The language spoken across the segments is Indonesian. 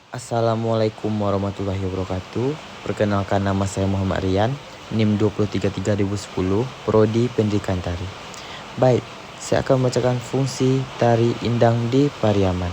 Assalamualaikum warahmatullahi wabarakatuh. Perkenalkan, nama saya Muhammad Rian, NIM 233-2010, Prodi Pendidikan Tari. Baik, saya akan membacakan fungsi tari indang di Pariaman.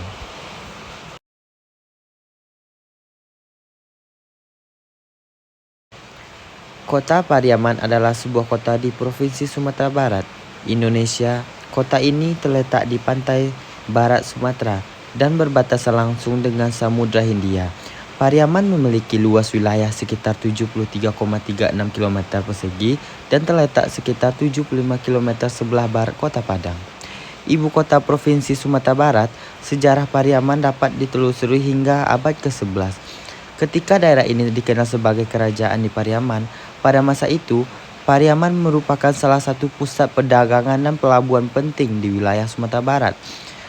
Kota Pariaman adalah sebuah kota di Provinsi Sumatera Barat, Indonesia. Kota ini terletak di pantai barat Sumatera dan berbatasan langsung dengan Samudra Hindia. Pariaman memiliki luas wilayah sekitar 73,36 km persegi dan terletak sekitar 75 km sebelah barat Kota Padang. Ibu kota Provinsi Sumatera Barat, sejarah Pariaman dapat ditelusuri hingga abad ke-11. Ketika daerah ini dikenal sebagai kerajaan di Pariaman, pada masa itu Pariaman merupakan salah satu pusat perdagangan dan pelabuhan penting di wilayah Sumatera Barat.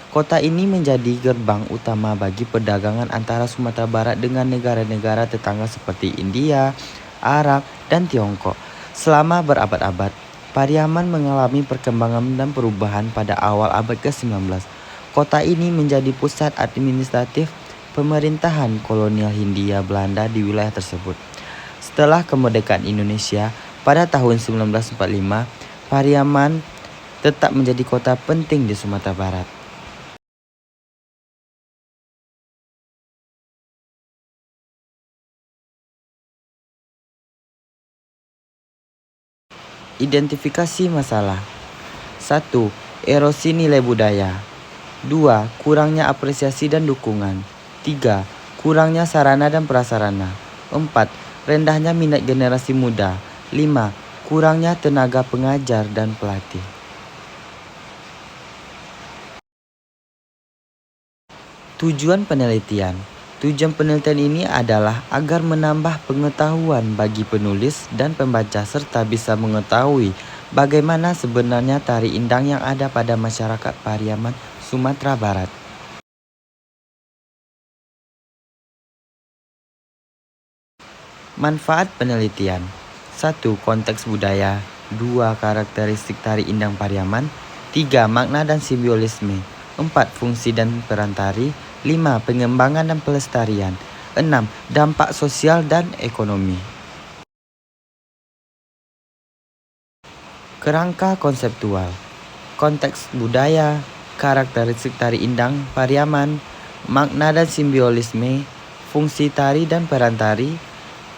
Kota ini menjadi gerbang utama bagi perdagangan antara Sumatera Barat dengan negara-negara tetangga seperti India, Arab, dan Tiongkok. Selama berabad-abad, Pariaman mengalami perkembangan dan perubahan. Pada awal abad ke-19. Kota ini menjadi pusat administratif pemerintahan kolonial Hindia Belanda di wilayah tersebut. Setelah kemerdekaan Indonesia pada tahun 1945, Pariaman tetap menjadi kota penting di Sumatera Barat. Identifikasi masalah. 1. Erosi nilai budaya. 2. Kurangnya apresiasi dan dukungan. 3. Kurangnya sarana dan prasarana. 4. Rendahnya minat generasi muda. 5. Kurangnya tenaga pengajar dan pelatih. Tujuan penelitian. Tujuan penelitian ini adalah agar menambah pengetahuan bagi penulis dan pembaca serta bisa mengetahui bagaimana sebenarnya tari indang yang ada pada masyarakat Pariaman, Sumatera Barat. Manfaat penelitian. 1. Konteks budaya. 2. Karakteristik tari indang Pariaman. 3. Makna dan simbolisme. 4. Fungsi dan peran tari. 5. Pengembangan dan pelestarian. 6. Dampak sosial dan ekonomi. Kerangka konseptual. Konteks budaya, karakteristik tari indang Pariaman, makna dan simbolisme, fungsi tari dan peran tari,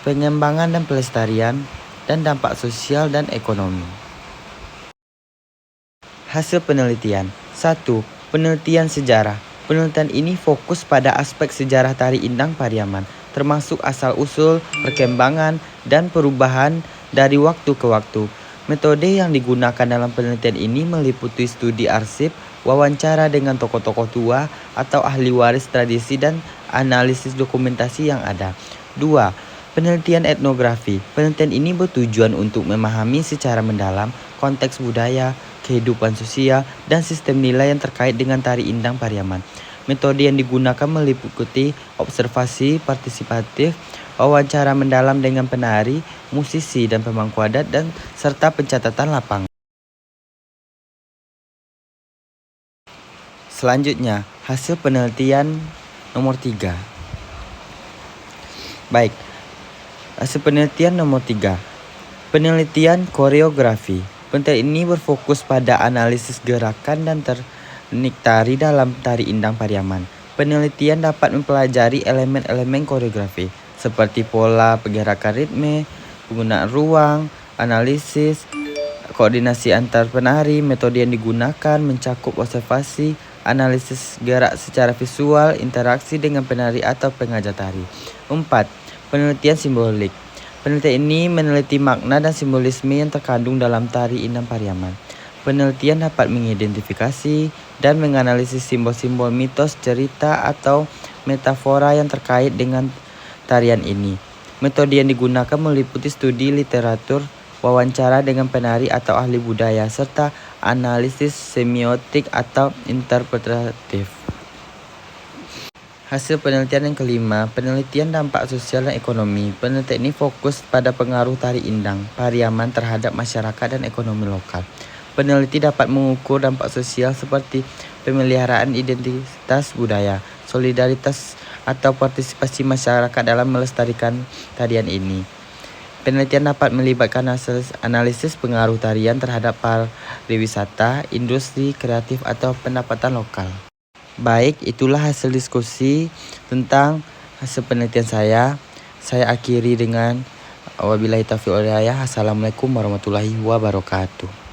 pengembangan dan pelestarian, dan dampak sosial dan ekonomi. Hasil penelitian. 1. Penelitian sejarah. Penelitian ini fokus pada aspek sejarah tari indang Pariaman, termasuk asal-usul, perkembangan, dan perubahan dari waktu ke waktu. Metode yang digunakan dalam penelitian ini meliputi studi arsip, wawancara dengan tokoh-tokoh tua atau ahli waris tradisi, dan analisis dokumentasi yang ada. 2. Penelitian etnografi. Penelitian ini bertujuan untuk memahami secara mendalam konteks budaya, kehidupan sosial, dan sistem nilai yang terkait dengan tari indang Pariaman. Metode yang digunakan meliputi observasi partisipatif, wawancara mendalam dengan penari, musisi, dan pemangku adat, dan serta pencatatan lapangan. Selanjutnya, hasil penelitian nomor 3. Baik, hasil penelitian nomor 3. Penelitian koreografi. Penelitian ini berfokus pada analisis gerakan dan teknik tari dalam tari indang Pariaman. Penelitian dapat mempelajari elemen-elemen koreografi seperti pola, pergerakan ritme, penggunaan ruang, analisis, koordinasi antar penari. Metode yang digunakan mencakup observasi, analisis gerak secara visual, interaksi dengan penari atau pengajar tari. 4. Penelitian simbolik. Penelitian ini meneliti makna dan simbolisme yang terkandung dalam tari indang Pariaman. Penelitian dapat mengidentifikasi dan menganalisis simbol-simbol mitos, cerita, atau metafora yang terkait dengan tarian ini. Metode yang digunakan meliputi studi literatur, wawancara dengan penari atau ahli budaya, serta analisis semiotik atau interpretatif. Hasil penelitian yang kelima, penelitian dampak sosial dan ekonomi. Penelitian ini fokus pada pengaruh tari indang Pariaman terhadap masyarakat dan ekonomi lokal. Peneliti dapat mengukur dampak sosial seperti pemeliharaan identitas budaya, solidaritas atau partisipasi masyarakat dalam melestarikan tarian ini. Penelitian dapat melibatkan analisis pengaruh tarian terhadap pariwisata, industri kreatif, atau pendapatan lokal. Baik, itulah hasil diskusi tentang hasil penelitian saya. Saya akhiri dengan wabillahi taufiq wal hidayah. Assalamualaikum warahmatullahi wabarakatuh.